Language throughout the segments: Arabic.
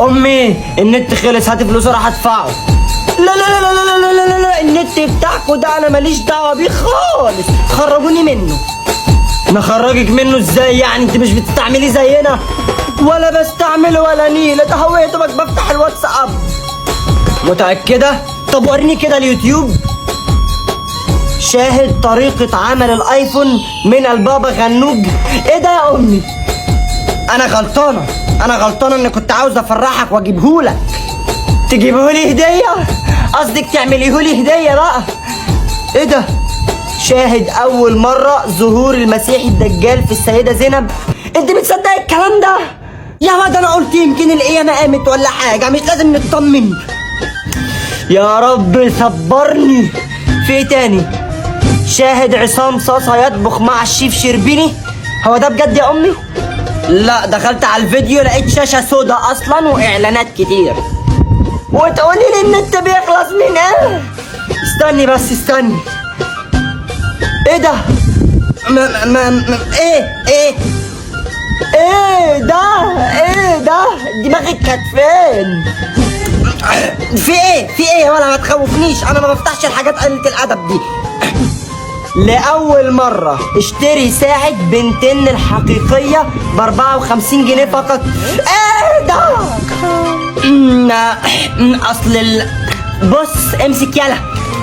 امي النت خلص، هاتي فلوس راح ادفعه. لا لا لا لا لا لا لا لا، النت بتاعكوا ده انا ماليش دعوه بيه خالص، خرجوني منه. نخرجك منه ازاي يعني؟ انت مش بتستعمليه زينا؟ ولا بستعمله ولا نيله، ده هو يا دوبك بفتح الواتساب. متأكدة؟ طب وريني كده اليوتيوب. شاهد طريقة عمل الايفون من البابا غنوج. ايه ده يا امي؟ انا غلطانة اني كنت عاوز افرحك واجيبهولك. تجيبهولي هدية؟ قصدك تعمليهولي هدية بقى. ايه ده؟ شاهد اول مرة ظهور المسيح الدجال في السيدة زينب. انت بتصدق الكلام ده؟ يا واد انا قلت يمكن القيامة قامت ولا حاجة، مش لازم نطمن. يا رب صبرني. في ايه تاني؟ شاهد عصام صاصة يطبخ مع الشيف شربيني. هو ده بجد يا امي؟ لا، دخلت على الفيديو لقيت شاشة سودا اصلا واعلانات كتير، وتقولي لي النت بيخلص من ايه؟ استني بس استني. ايه ده؟ ايه ده؟ دماغك كانت فين؟ في ايه ولا ما تخوفنيش، انا ما بفتحش الحاجات قلة الادب دي. لأول مرة اشتري ساعة بنتين الحقيقية ب54 جنيه فقط. ايه ده؟ بص امسك يلا،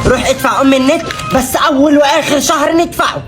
روح ادفع النت، بس اول واخر شهر ندفعه.